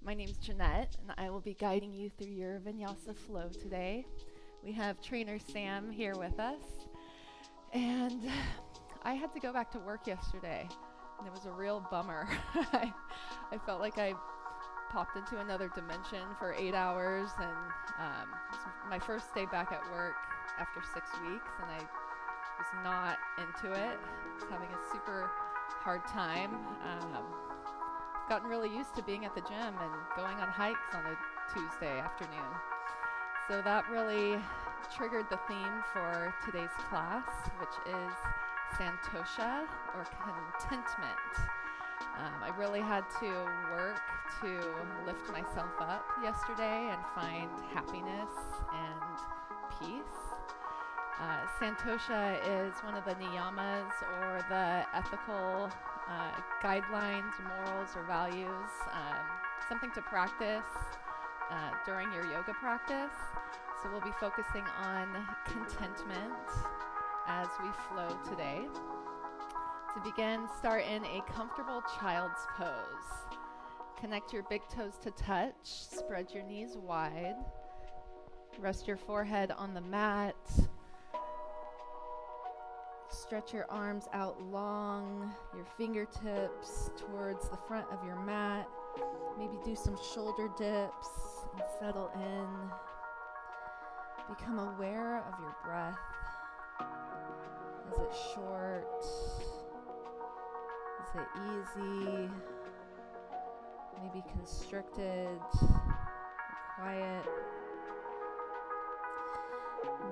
My name's Jeanette, and I will be guiding you through your Vinyasa Flow today. We have trainer Sam here with us, and I had to go back to work yesterday, and it was a real bummer. I felt like I popped into another dimension for 8 hours, and it was my first day back at work after 6 weeks, and I was not into it. I was having a super hard time. Gotten really used to being at the gym and going on hikes on a Tuesday afternoon. So that really triggered the theme for today's class, which is santosha, or contentment. I really had to work to lift myself up yesterday and find happiness and peace. Santosha is one of the niyamas, or the ethical guidelines, morals, or values, something to practice during your yoga practice. So we'll be focusing on contentment as we flow today. To begin, start in a comfortable child's pose. Connect your big toes to touch, spread your knees wide, rest your forehead on the mat. Stretch your arms out long, your fingertips towards the front of your mat. Maybe do some shoulder dips and settle in. Become aware of your breath. Is it short? Is it easy? Maybe constricted? Quiet?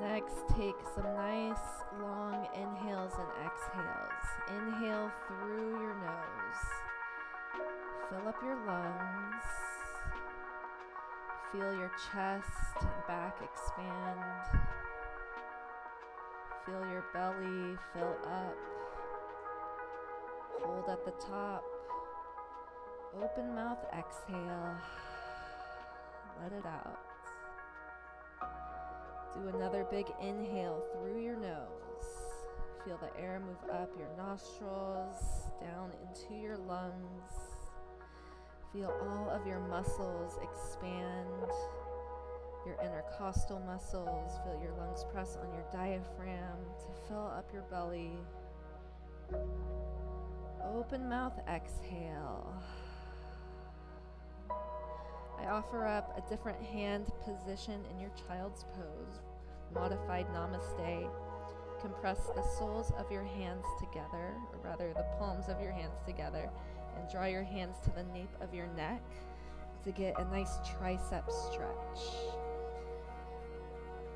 Next, take some nice long inhales and exhales. Inhale through your nose. Fill up your lungs. Feel your chest and back expand. Feel your belly fill up. Hold at the top. Open mouth, exhale. Let it out. Do another big inhale through your nose. Feel the air move up your nostrils, down into your lungs. Feel all of your muscles expand, your intercostal muscles. Feel your lungs press on your diaphragm to fill up your belly. Open mouth, exhale. I offer up a different hand position in your child's pose, modified namaste. Compress the soles of your hands together, or rather the palms of your hands together, and draw your hands to the nape of your neck to get a nice tricep stretch.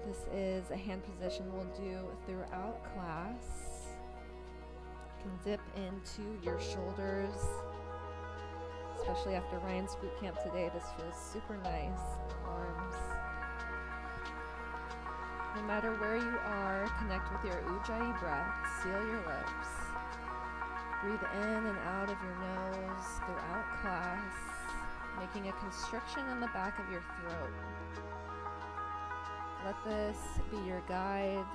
This is a hand position we'll do throughout class. You can dip into your shoulders. Especially after Ryan's boot camp today, this feels super nice. Arms. No matter where you are, connect with your Ujjayi breath. Seal your lips. Breathe in and out of your nose throughout class, making a constriction in the back of your throat. Let this be your guide,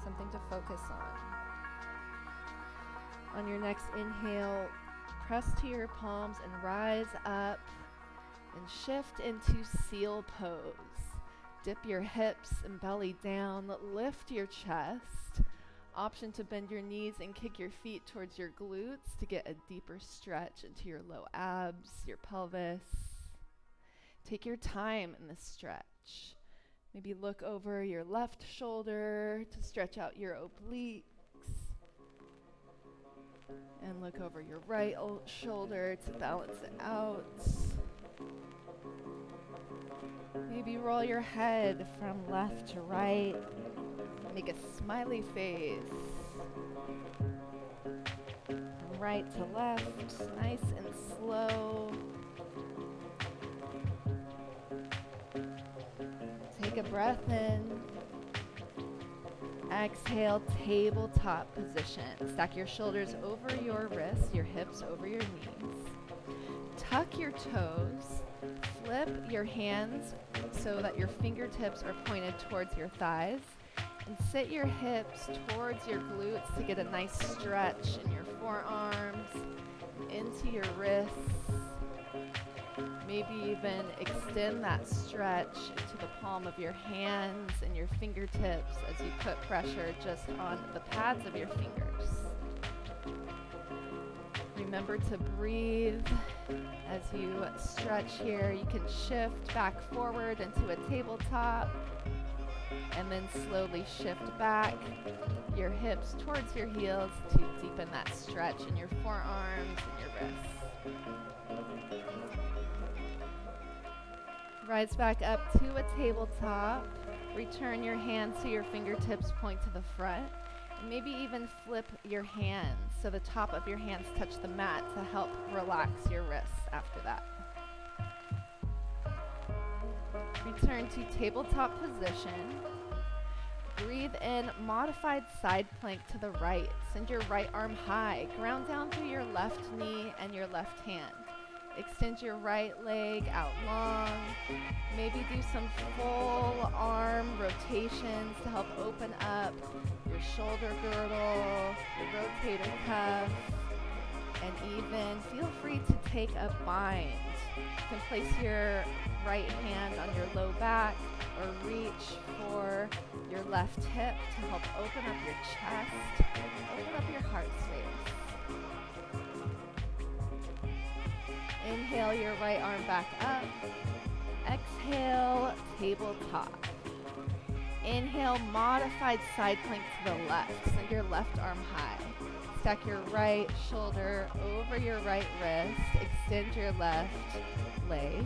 something to focus on. On your next inhale, press to your palms and rise up and shift into seal pose. Dip your hips and belly down, lift your chest. Option to bend your knees and kick your feet towards your glutes to get a deeper stretch into your low abs, your pelvis. Take your time in this stretch. Maybe look over your left shoulder to stretch out your obliques. And look over your right shoulder to balance it out. Maybe roll your head from left to right. Make a smiley face. From right to left, nice and slow. Take a breath in. Exhale, tabletop position. Stack your shoulders over your wrists, your hips over your knees. Tuck your toes. Flip your hands so that your fingertips are pointed towards your thighs. And sit your hips towards your glutes to get a nice stretch in your forearms, into your wrists. Maybe even extend that stretch to the palm of your hands and your fingertips as you put pressure just on the pads of your fingers. Remember to breathe as you stretch here. You can shift back forward into a tabletop and then slowly shift back your hips towards your heels to deepen that stretch in your forearms and your wrists. Rise back up to a tabletop. Return your hands so your fingertips point to the front. And maybe even flip your hands so the top of your hands touch the mat to help relax your wrists after that. Return to tabletop position. Breathe in, modified side plank to the right. Send your right arm high. Ground down through your left knee and your left hand. Extend your right leg out long. Maybe do some full arm rotations to help open up your shoulder girdle, your rotator cuff, and even feel free to take a bind. You can place your right hand on your low back or reach for your left hip to help open up your chest, open up your heart space. Inhale your right arm back up. Exhale, tabletop. Inhale, modified side plank to the left. Send your left arm high. Stack your right shoulder over your right wrist. Extend your left leg.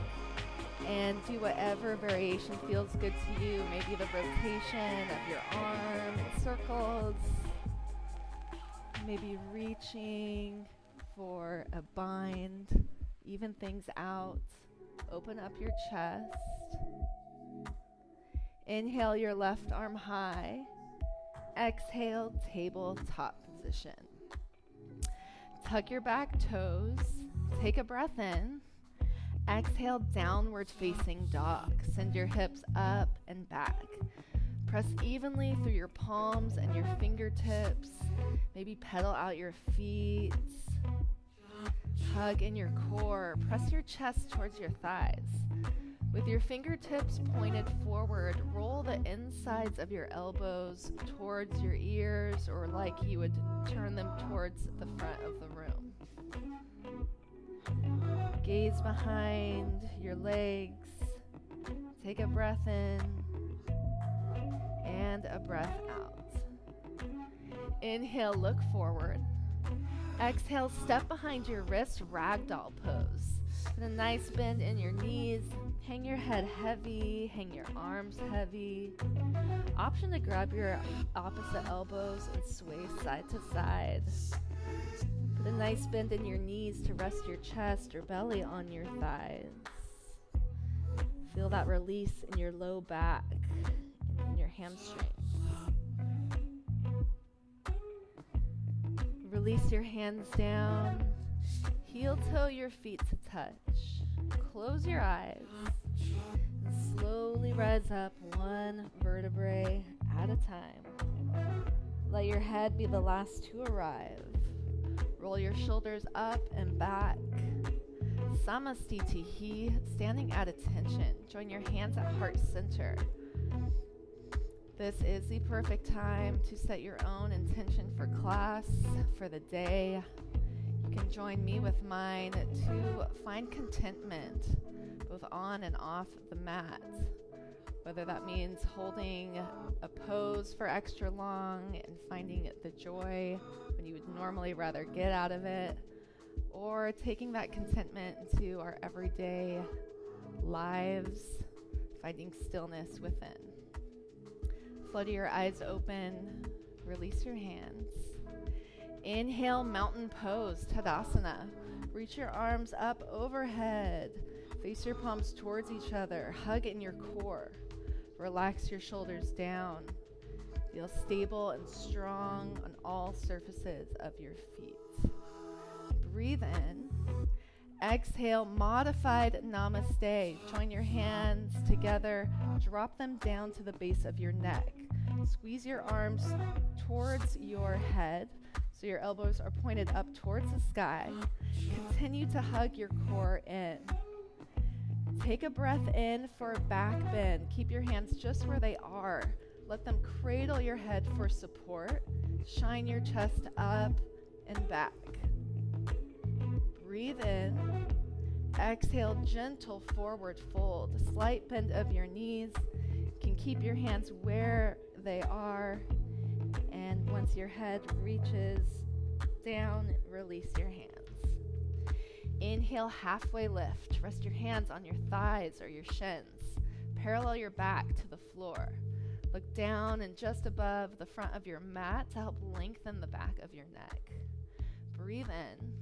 And do whatever variation feels good to you. Maybe the rotation of your arm in circles. Maybe reaching for a bind. Even things out. Open up your chest. Inhale your left arm high. Exhale, tabletop position. Tuck your back toes. Take a breath in. Exhale, downward facing dog. Send your hips up and back. Press evenly through your palms and your fingertips. Maybe pedal out your feet. Hug in your core. Press your chest towards your thighs. With your fingertips pointed forward, roll the insides of your elbows towards your ears, or like you would turn them towards the front of the room. Gaze behind your legs. Take a breath in and a breath out. Inhale, look forward. Exhale, step behind your wrist, ragdoll pose. Put a nice bend in your knees. Hang your head heavy, hang your arms heavy. Option to grab your opposite elbows and sway side to side. Put a nice bend in your knees to rest your chest or belly on your thighs. Feel that release in your low back and in your hamstrings. Release your hands down. Heel toe your feet to touch. Close your eyes. And slowly rise up one vertebrae at a time. Let your head be the last to arrive. Roll your shoulders up and back. Samastitihi, standing at attention. Join your hands at heart center. This is the perfect time to set your own intention for class, for the day. You can join me with mine to find contentment, both on and off the mat. Whether that means holding a pose for extra long and finding the joy when you would normally rather get out of it, or taking that contentment into our everyday lives, finding stillness within. Flutter your eyes open, release your hands. Inhale, mountain pose, Tadasana. Reach your arms up overhead. Face your palms towards each other. Hug in your core. Relax your shoulders down. Feel stable and strong on all surfaces of your feet. Breathe in. Exhale, modified namaste. Join your hands together. Drop them down to the base of your neck. Squeeze your arms towards your head so your elbows are pointed up towards the sky. Continue to hug your core in. Take a breath in for a back bend. Keep your hands just where they are. Let them cradle your head for support. Shine your chest up and back. Breathe in. Exhale, gentle forward fold. A slight bend of your knees. You can keep your hands where they are. And once your head reaches down, release your hands. Inhale, halfway lift. Rest your hands on your thighs or your shins. Parallel your back to the floor. Look down and just above the front of your mat to help lengthen the back of your neck. Breathe in.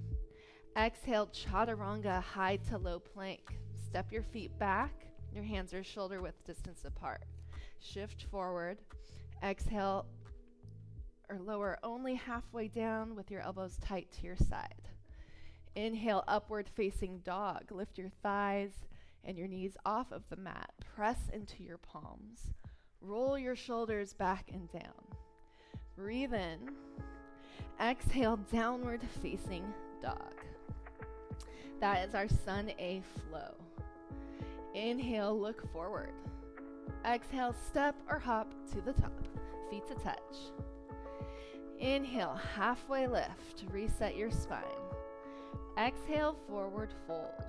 Exhale, chaturanga, high to low plank. Step your feet back. Your hands are shoulder width distance apart. Shift forward. Exhale, or lower only halfway down with your elbows tight to your side. Inhale, upward facing dog. Lift your thighs and your knees off of the mat. Press into your palms. Roll your shoulders back and down. Breathe in. Exhale, downward facing dog. That is our Sun A flow. Inhale, look forward. Exhale, step or hop to the top. Feet to touch. Inhale, halfway lift. Reset your spine. Exhale, forward fold.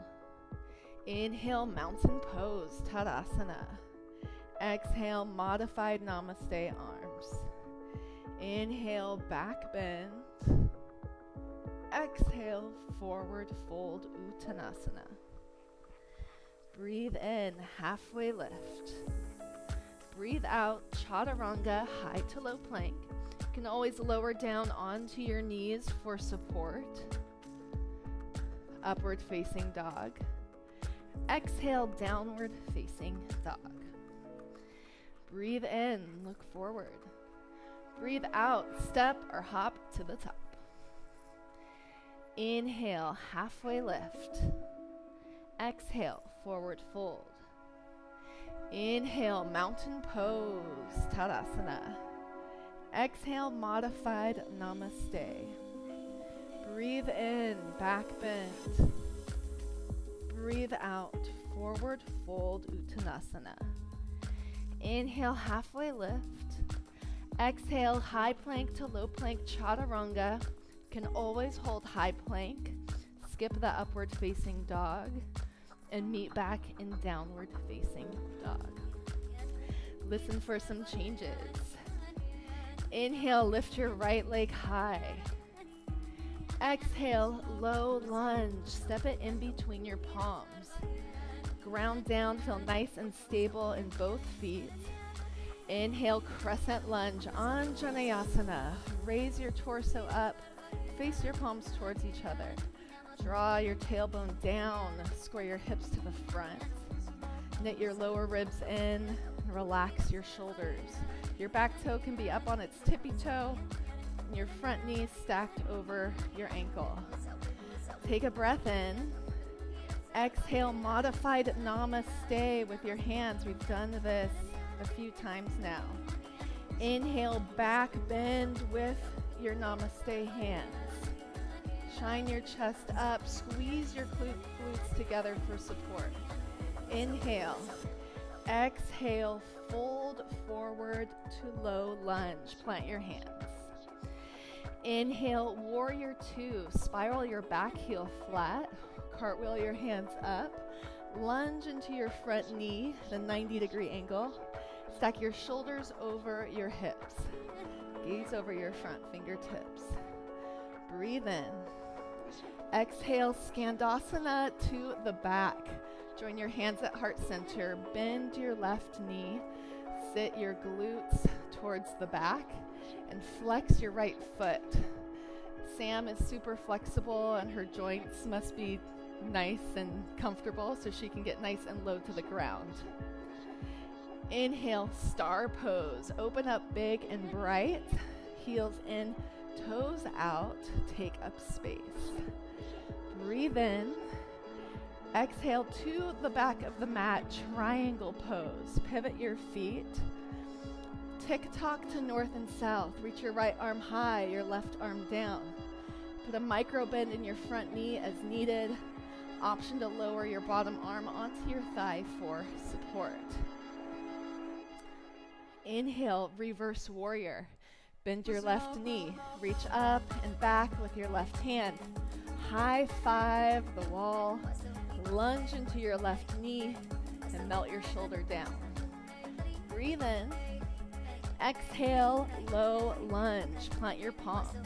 Inhale, mountain pose, Tadasana. Exhale, modified namaste arms. Inhale, back bend. Exhale, forward fold, Uttanasana. Breathe in, halfway lift. Breathe out, chaturanga, high to low plank. You can always lower down onto your knees for support. Upward facing dog. Exhale, downward facing dog. Breathe in, look forward. Breathe out, step or hop to the top. Inhale, halfway lift. Exhale, forward fold. Inhale, mountain pose, Tadasana. Exhale, modified namaste. Breathe in, back bend. Breathe out, forward fold, Uttanasana. Inhale, halfway lift. Exhale, high plank to low plank, chaturanga. Can always hold high plank. Skip the upward facing dog and meet back in downward facing dog. Listen for some changes. Inhale, lift your right leg high. Exhale, low lunge. Step it in between your palms. Ground down, feel nice and stable in both feet. Inhale, crescent lunge, Anjaneyasana. Raise your torso up, face your palms towards each other. Draw your tailbone down, square your hips to the front. Knit your lower ribs in, and relax your shoulders. Your back toe can be up on its tippy toe, and your front knee stacked over your ankle. Take a breath in. Exhale, modified namaste with your hands. We've done this a few times now. Inhale, back bend with your namaste hands. Shine your chest up, squeeze your glutes together for support. Inhale. Exhale, fold forward to low lunge. Plant your hands. Inhale, warrior two. Spiral your back heel flat. Cartwheel your hands up. Lunge into your front knee, the 90-degree angle. Stack your shoulders over your hips. Gaze over your front fingertips. Breathe in. Exhale, Skandasana to the back. Join your hands at heart center. Bend your left knee. Sit your glutes towards the back and flex your right foot. Sam is super flexible and her joints must be nice and comfortable so she can get nice and low to the ground. Inhale, star pose. Open up big and bright. Heels in, toes out. Take up space. Breathe in. Exhale to the back of the mat, triangle pose. Pivot your feet. Tick-tock to north and south. Reach your right arm high, your left arm down. Put a micro bend in your front knee as needed. option to lower your bottom arm onto your thigh for support. Inhale, reverse warrior. Bend your left knee. Reach up and back with your left hand. High five the wall. Lunge into your left knee and melt your shoulder down. Breathe in. Exhale, low lunge. Plant your palms.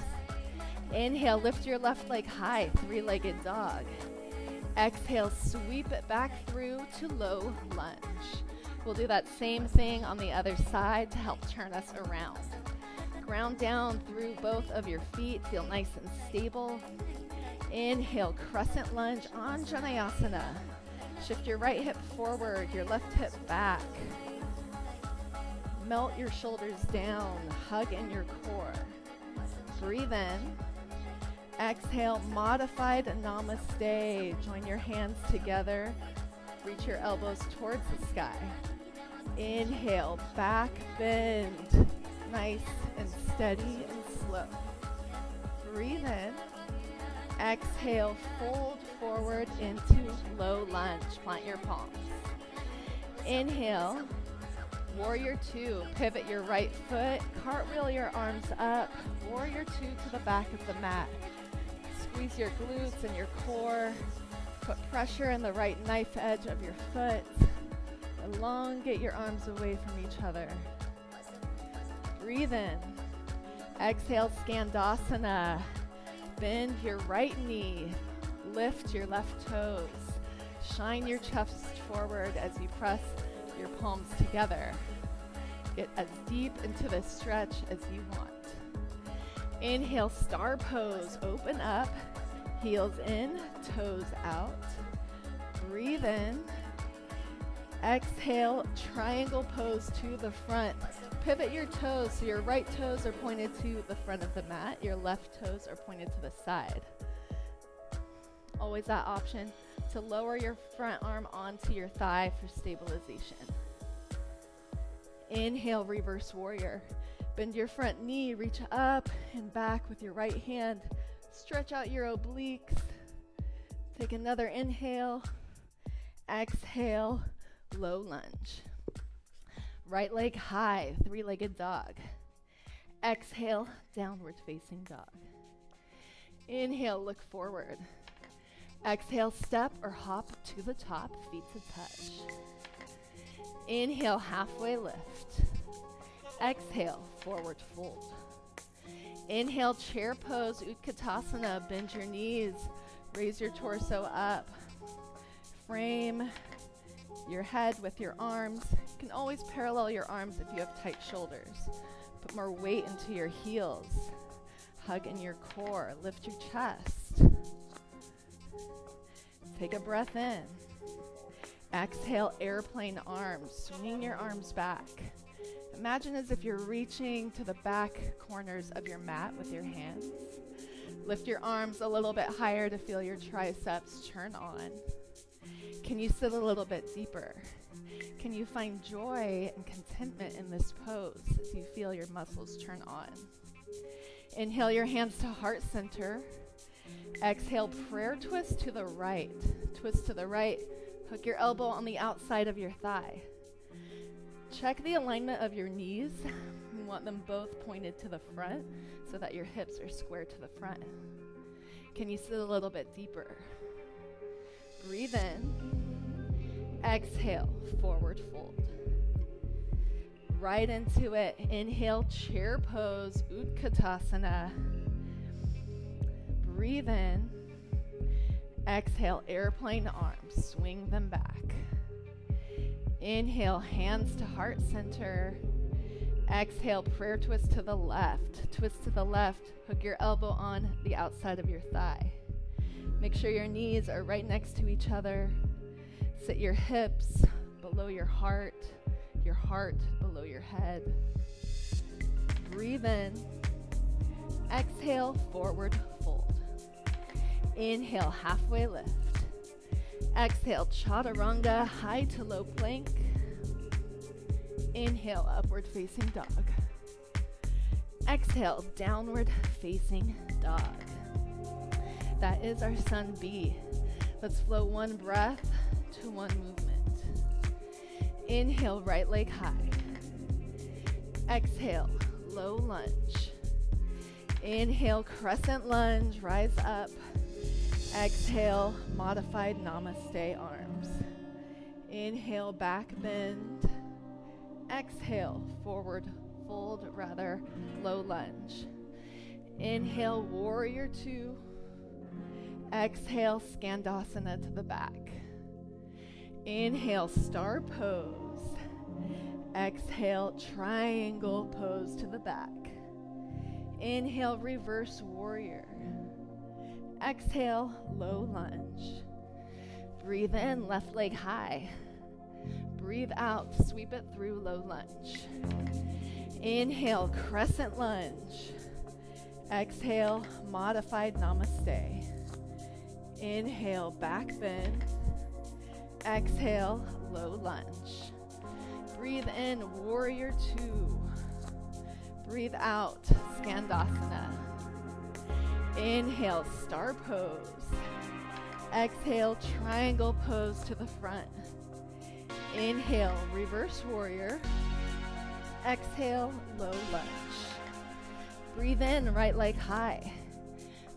Inhale, lift your left leg high, three-legged dog. Exhale, sweep it back through to low lunge. We'll do that same thing on the other side to help turn us around. Ground down through both of your feet. Feel nice and stable. Inhale, crescent lunge, Anjaneyasana. Shift your right hip forward, your left hip back. Melt your shoulders down, hug in your core. Breathe in. Exhale, modified namaste. Join your hands together. Reach your elbows towards the sky. Inhale, back bend. Nice and steady and slow. Breathe in. Exhale, fold forward into low lunge. Plant your palms. Inhale, warrior two. Pivot your right foot. Cartwheel your arms up. Warrior two to the back of the mat. Squeeze your glutes and your core. Put pressure in the right knife edge of your foot. Elongate your arms away from each other. Breathe in. Exhale, Skandasana. Bend your right knee. Lift your left toes. Shine your chest forward as you press your palms together. Get as deep into this stretch as you want. Inhale, star pose. Open up. Heels in, toes out. Breathe in. Exhale, triangle pose to the front. Pivot your toes so your right toes are pointed to the front of the mat. Your left toes are pointed to the side. Always that option to lower your front arm onto your thigh for stabilization. Inhale, reverse warrior. Bend your front knee, reach up and back with your right hand. Stretch out your obliques. Take another inhale. Exhale, low lunge. Right leg high, three-legged dog. Exhale, downward facing dog. Inhale, look forward. Exhale, step or hop to the top, feet to touch. Inhale, halfway lift. Exhale, forward fold. Inhale, chair pose, Utkatasana. Bend your knees, raise your torso up. Frame your head with your arms. You can always parallel your arms if you have tight shoulders. Put more weight into your heels. Hug in your core. Lift your chest. Take a breath in. Exhale, airplane arms. Swing your arms back. Imagine as if you're reaching to the back corners of your mat with your hands. Lift your arms a little bit higher to feel your triceps turn on. Can you sit a little bit deeper? Can you find joy and contentment in this pose as you feel your muscles turn on? Inhale your hands to heart center. Exhale, prayer twist to the right. Twist to the right. Hook your elbow on the outside of your thigh. Check the alignment of your knees. You want them both pointed to the front so that your hips are square to the front. Can you sit a little bit deeper? Breathe in. Exhale, forward fold. Right into it. Inhale, chair pose, Utkatasana. Breathe in. Exhale, airplane arms. Swing them back. Inhale, hands to heart center. Exhale, prayer twist to the left. Twist to the left. Hook your elbow on the outside of your thigh. Make sure your knees are right next to each other. Sit your hips below your heart below your head. Breathe in. Exhale, forward fold. Inhale, halfway lift. Exhale, chaturanga, high to low plank. Inhale, upward facing dog. Exhale, downward facing dog. That is our sun B. Let's flow one breath to one movement. Inhale, right leg high. Exhale, low lunge. Inhale, crescent lunge, rise up. Exhale, modified namaste arms. Inhale, back bend. Exhale, forward fold, low lunge. Inhale, warrior two. Exhale, skandasana to the back. Inhale, star pose. Exhale, triangle pose to the back. Inhale, reverse warrior. Exhale, low lunge. Breathe in, left leg high. Breathe out, sweep it through, low lunge. Inhale, crescent lunge. Exhale, modified namaste. Inhale, back bend. Exhale, low lunge. Breathe in, warrior two. Breathe out, skandasana. Inhale, star pose. Exhale, triangle pose to the front. Inhale, reverse warrior. Exhale, low lunge. Breathe in, right leg high.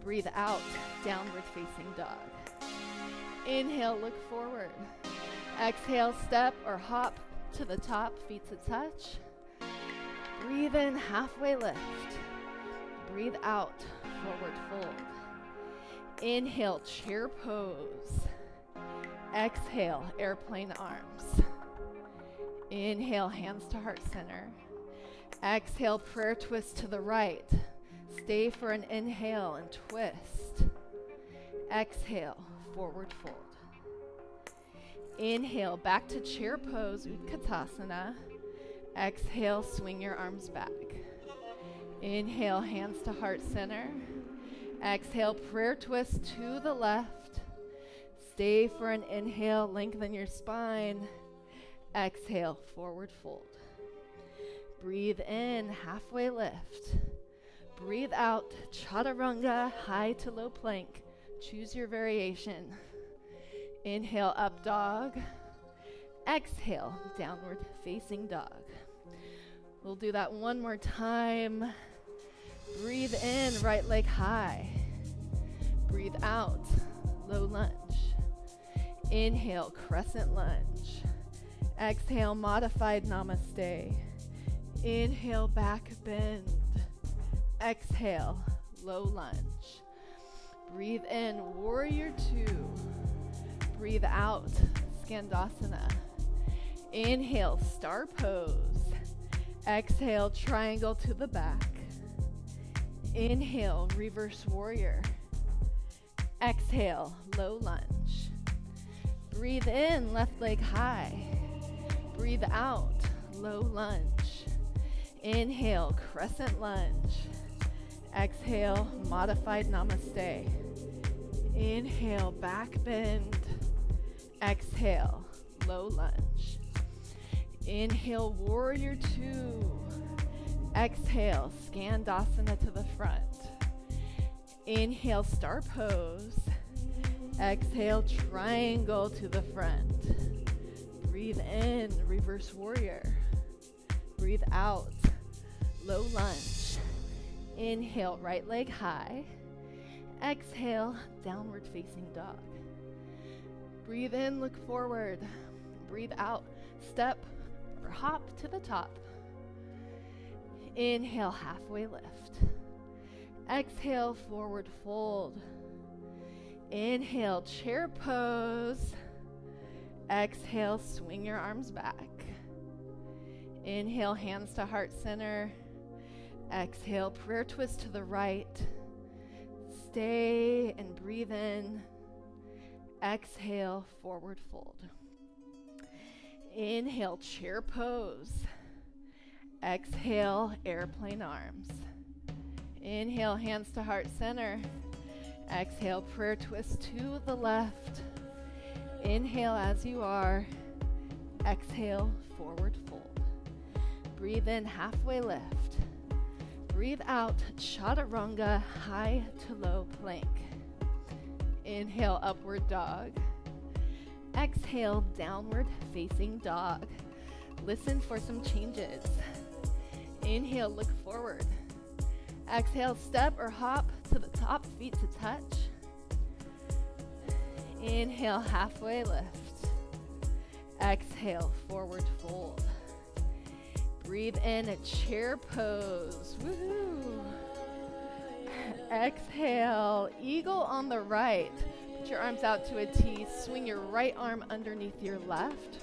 Breathe out, downward facing dog. Inhale, look forward. Exhale, step or hop to the top, feet to touch. Breathe in, halfway lift. Breathe out, forward fold. Inhale, chair pose. Exhale, airplane arms. Inhale, hands to heart center. Exhale, prayer twist to the right. Stay for an inhale and twist. Exhale, forward fold. Inhale, back to chair pose, Utkatasana. Exhale, swing your arms back. Inhale, hands to heart center. Exhale, prayer twist to the left. Stay for an inhale, lengthen your spine. Exhale, forward fold. Breathe in, halfway lift. Breathe out, chaturanga, high to low plank. Choose your variation. Inhale, up dog. Exhale, downward facing dog. We'll do that one more time. Breathe in, right leg high. Breathe out, low lunge. Inhale, crescent lunge. Exhale, modified namaste. Inhale, back bend. Exhale, low lunge. Breathe in, warrior two. Breathe out, skandasana. Inhale, star pose. Exhale, triangle to the back. Inhale, reverse warrior. Exhale, low lunge. Breathe in, left leg high. Breathe out, low lunge. Inhale, crescent lunge. Exhale, modified namaste. Inhale, back bend. Exhale, low lunge. Inhale, warrior two. Exhale, skandasana to the front. Inhale, star pose. Exhale, triangle to the front. Breathe in, reverse warrior. Breathe out, low lunge. Inhale, right leg high. Exhale, downward facing dog. Breathe in, look forward. Breathe out, step or hop to the top. Inhale, halfway lift. Exhale, forward fold. Inhale, chair pose. Exhale, swing your arms back. Inhale, hands to heart center. Exhale, prayer twist to the right. Stay and breathe in. Exhale, forward fold. Inhale, chair pose. Exhale, airplane arms. Inhale, hands to heart center. Exhale, prayer twist to the left. Inhale as you are. Exhale, forward fold. Breathe in, halfway lift. Breathe out, chaturanga, high to low plank. Inhale, upward dog. Exhale, downward facing dog. Listen for some changes. Inhale, look forward. Exhale, step or hop to the top, feet to touch. Inhale, halfway lift. Exhale, forward fold. Breathe in a chair pose. Woohoo! Exhale, eagle on the right. Put your arms out to a T. Swing your right arm underneath your left.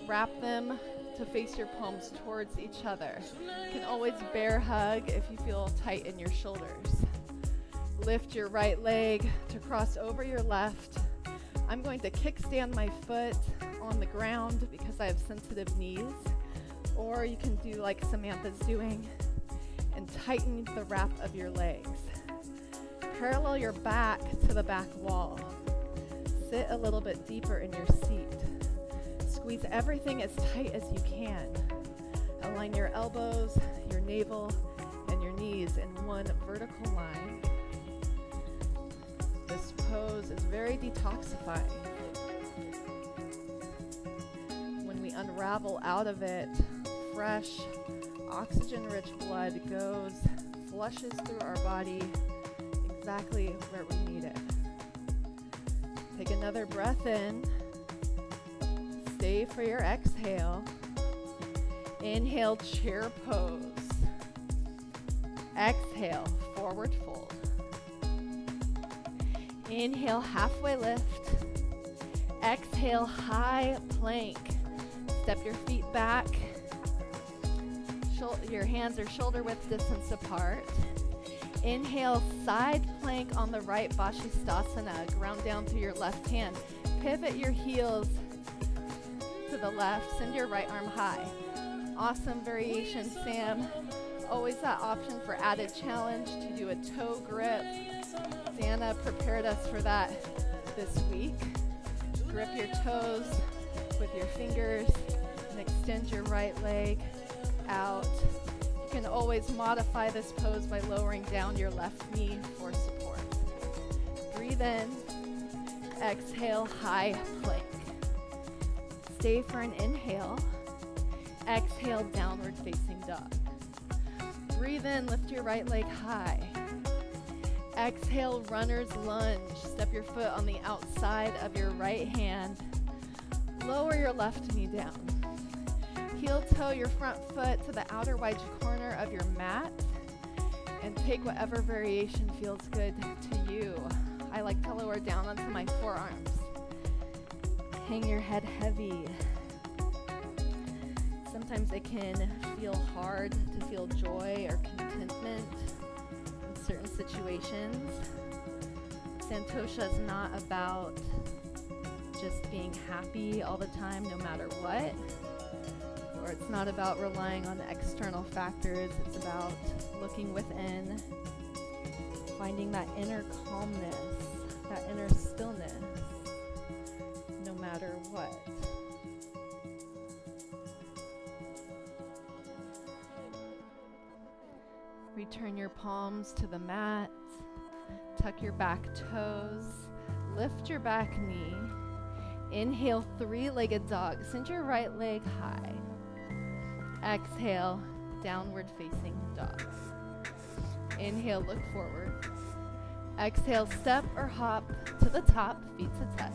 Wrap them to face your palms towards each other. You can always bear hug if you feel tight in your shoulders. Lift your right leg to cross over your left. I'm going to kickstand my foot on the ground because I have sensitive knees. Or you can do like Samantha's doing and tighten the wrap of your legs. Parallel your back to the back wall. Sit a little bit deeper in your seat. Squeeze everything as tight as you can. Align your elbows, your navel, and your knees in one vertical line. This pose is very detoxifying. When we unravel out of it, fresh, oxygen-rich blood goes, flushes through our body exactly where we need it. Take another breath in. Stay for your exhale. Inhale, chair pose. Exhale, forward fold. Inhale, halfway lift. Exhale, high plank. Step your feet back. Your hands are shoulder width distance apart. Inhale, side plank on the right, Vashisthasana. Ground down through your left hand. Pivot your heels to the left. Send your right arm high. Awesome variation, Sam. Always that option for added challenge to do a toe grip. Dana prepared us for that this week. Grip your toes with your fingers and extend your right leg out. You can always modify this pose by lowering down your left knee for support. Breathe in. Exhale, high plank. Stay for an inhale. Exhale, downward facing dog. Breathe in, lift your right leg high. Exhale, runner's lunge. Step your foot on the outside of your right hand. Lower your left knee down. Heel toe your front foot to the outer wide corner of your mat and take whatever variation feels good to you. I like to lower down onto my forearms. Hang your head heavy. Sometimes it can feel hard to feel joy or contentment in certain situations. Santosha is not about just being happy all the time, no matter what. Or it's not about relying on external factors. It's about looking within, finding that inner calmness, that inner stillness, no matter what. Return your palms to the mat. Tuck your back toes. Lift your back knee. Inhale, three-legged dog. Send your right leg high. Exhale, downward facing dog. Inhale, look forward. Exhale, step or hop to the top, feet to touch.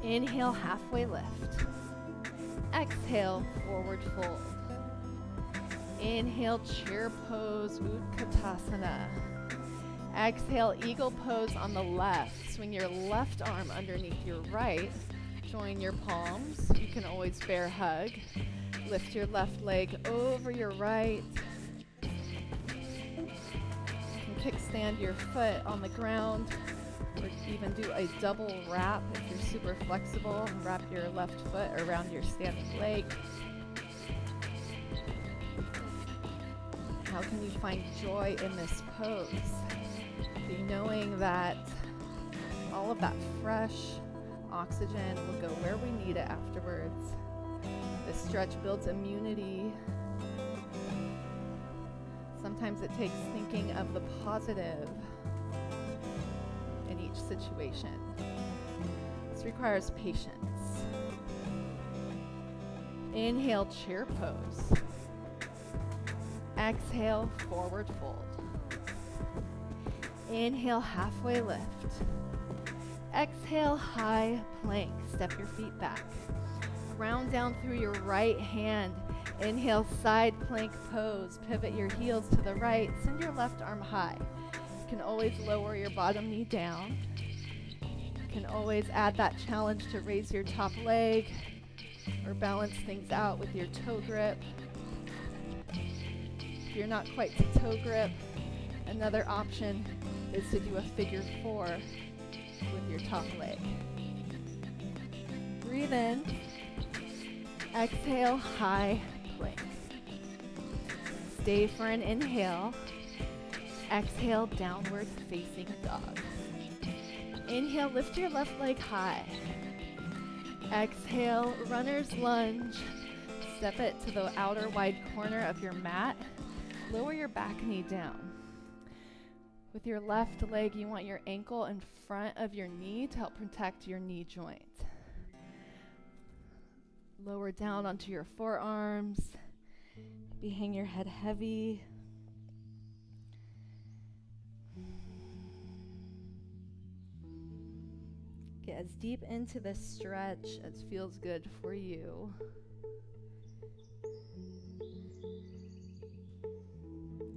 Inhale, halfway lift. Exhale, forward fold. Inhale, chair pose, Utkatasana. Exhale, eagle pose on the left. Swing your left arm underneath your right. Join your palms. You can always bear hug. Lift your left leg over your right. You can kickstand your foot on the ground, or even do a double wrap if you're super flexible, and wrap your left foot around your standing leg. How can you find joy in this pose? Be knowing that all of that fresh oxygen will go where we need it afterwards. This stretch builds immunity. Sometimes it takes thinking of the positive in each situation. This requires patience. Inhale, chair pose. Exhale, forward fold. Inhale, halfway lift. Exhale, high plank. Step your feet back. Ground down through your right hand. Inhale, side plank pose. Pivot your heels to the right. Send your left arm high. You can always lower your bottom knee down. You can always add that challenge to raise your top leg or balance things out with your toe grip. If you're not quite to toe grip, another option is to do a figure 4 with your top leg. Breathe in. Exhale, high plank. Stay for an inhale. Exhale, downward facing dog. Inhale, lift your left leg high. Exhale, runner's lunge. Step it to the outer wide corner of your mat. Lower your back knee down. With your left leg, you want your ankle in front of your knee to help protect your knee joint. Lower down onto your forearms. Maybe hang your head heavy. Get as deep into this stretch as feels good for you.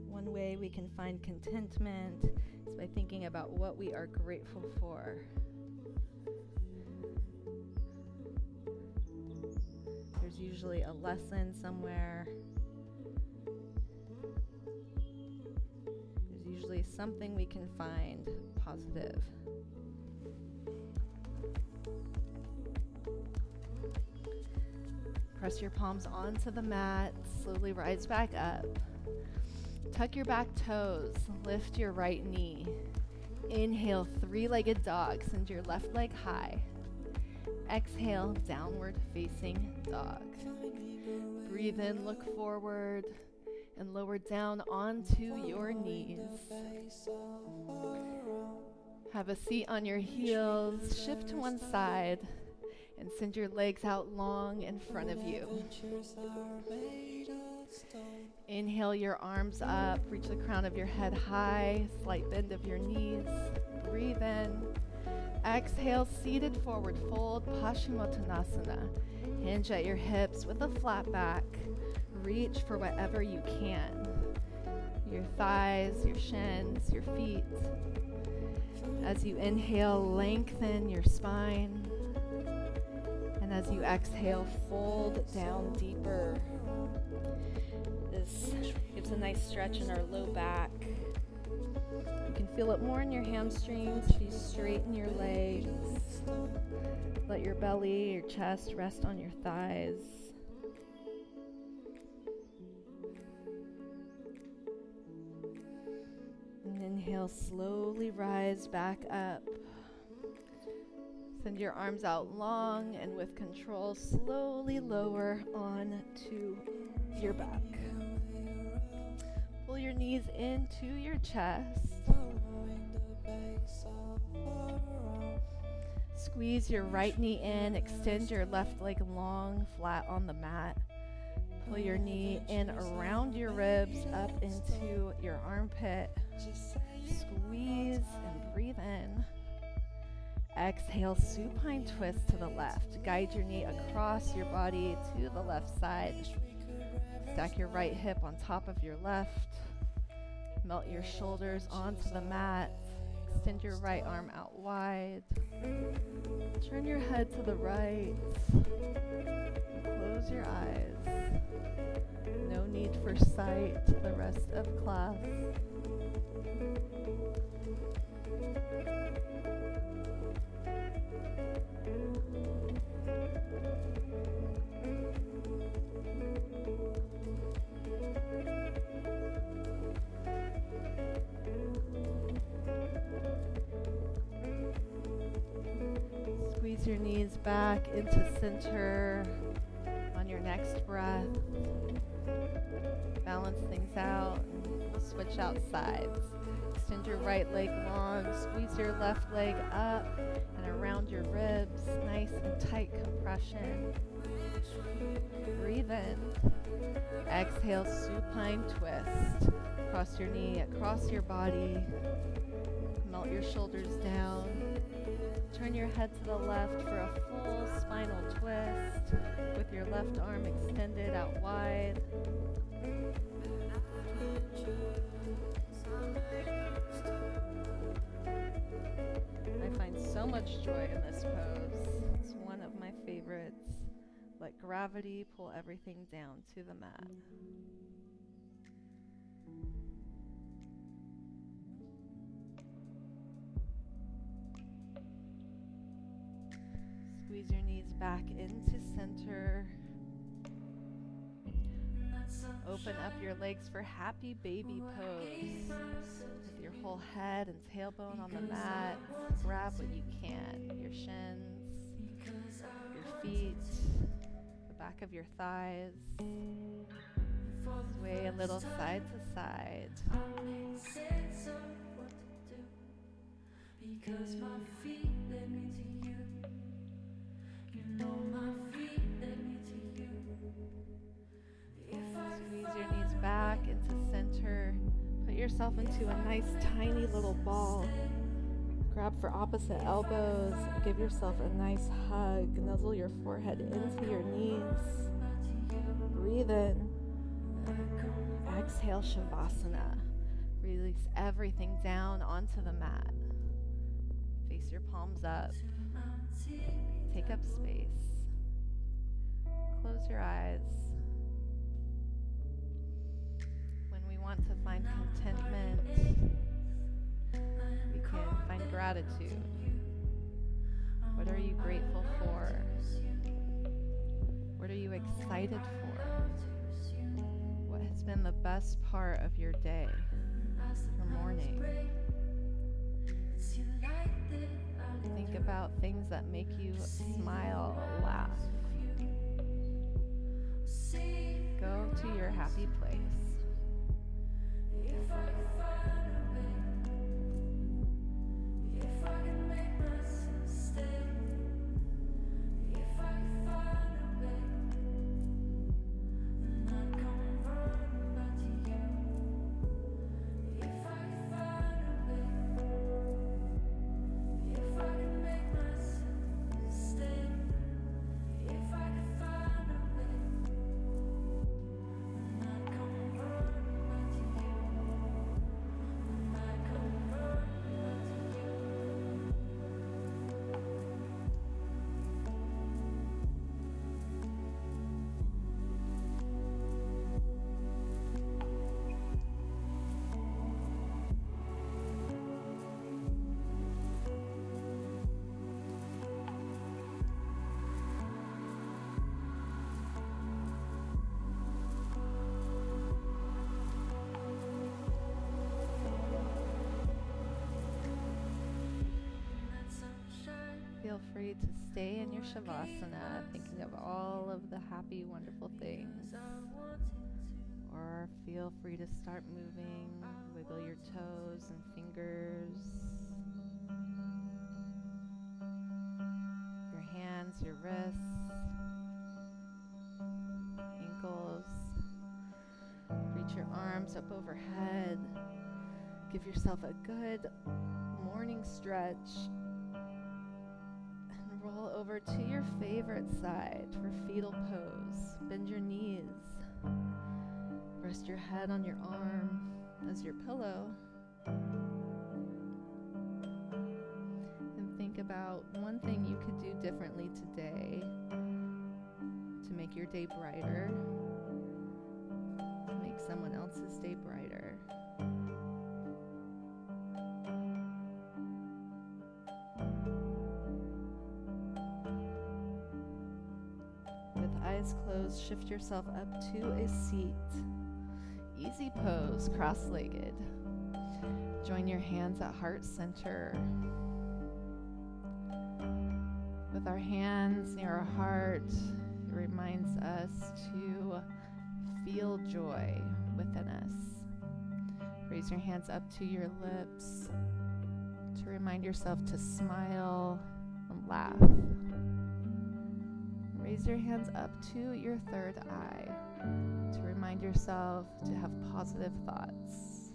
One way we can find contentment is by thinking about what we are grateful for. There's usually a lesson somewhere. There's usually something we can find positive. Press your palms onto the mat, slowly rise back up. Tuck your back toes, lift your right knee. Inhale, three-legged dog, send your left leg high. Exhale, downward facing dog. Breathe in, look forward, and lower down onto your knees. Have a seat on your heels, shift to one side, and send your legs out long in front of you. Inhale your arms up, reach the crown of your head high, slight bend of your knees. Breathe in. Exhale, seated forward fold, Paschimottanasana. Hinge at your hips with a flat back. Reach for whatever you can. Your thighs, your shins, your feet. As you inhale, lengthen your spine. And as you exhale, fold down deeper. This gives a nice stretch in our low back. You can feel it more in your hamstrings. If you straighten your legs, let your belly, your chest rest on your thighs. And inhale, slowly rise back up. Send your arms out long and with control, slowly lower onto your back. Pull your knees into your chest. Squeeze your right knee in, extend your left leg long, flat on the mat. Pull your knee in around your ribs, up into your armpit. Squeeze and breathe in. Exhale, supine twist to the left. Guide your knee across your body to the left side. Stack your right hip on top of your left. Melt your shoulders onto the mat. Extend your right arm out wide. Turn your head to the right. And close your eyes. No need for sight the rest of class. Squeeze your knees back into center on your next breath. Balance things out and switch out sides. Extend your right leg long, squeeze your left leg up and around your ribs, nice and tight compression. Breathe in. Exhale, supine twist. Cross your knee across your body. Melt your shoulders down. Turn your head to the left for a full spinal twist with your left arm extended out wide. I find so much joy in this pose. It's one of my favorites. Let gravity pull everything down to the mat. Squeeze your knees back into center. Open up your legs for happy baby pose. With your whole head and tailbone on the mat, grab what you can. Your shins, your feet, the back of your thighs. Sway a little side to side. Because my feet led me to you. You know my feet led me to you. Squeeze your knees back into center. Put yourself into a nice tiny little ball. Grab for opposite elbows. Give yourself a nice hug. Nuzzle your forehead into your knees. Breathe in. Exhale, Shavasana. Release everything down onto the mat. Face your palms up. Take up space. Close your eyes. When we want to find contentment, we can find gratitude. What are you grateful for? What are you excited for? What has been the best part of your day, your morning? Think about things that make you smile, laugh. Go to your happy place. Feel free to stay in your Shavasana, thinking of all of the happy, wonderful things. Or feel free to start moving, wiggle your toes and fingers, your hands, your wrists, ankles. Reach your arms up overhead. Give yourself a good morning stretch. Roll over to your favorite side for fetal pose. Bend your knees. Rest your head on your arm as your pillow. And think about one thing you could do differently today to make your day brighter, to make someone else's day brighter. Eyes closed, shift yourself up to a seat. Easy pose, cross-legged. Join your hands at heart center. With our hands near our heart, it reminds us to feel joy within us. Raise your hands up to your lips to remind yourself to smile and laugh. Raise your hands up to your third eye to remind yourself to have positive thoughts.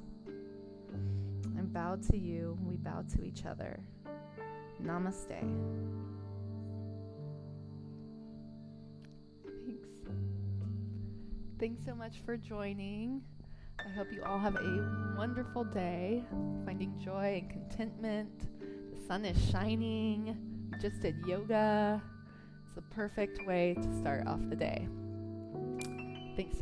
And bow to you, we bow to each other. Namaste. Thanks. Thanks so much for joining. I hope you all have a wonderful day, finding joy and contentment. The sun is shining. We just did yoga. It's the perfect way to start off the day. Thanks so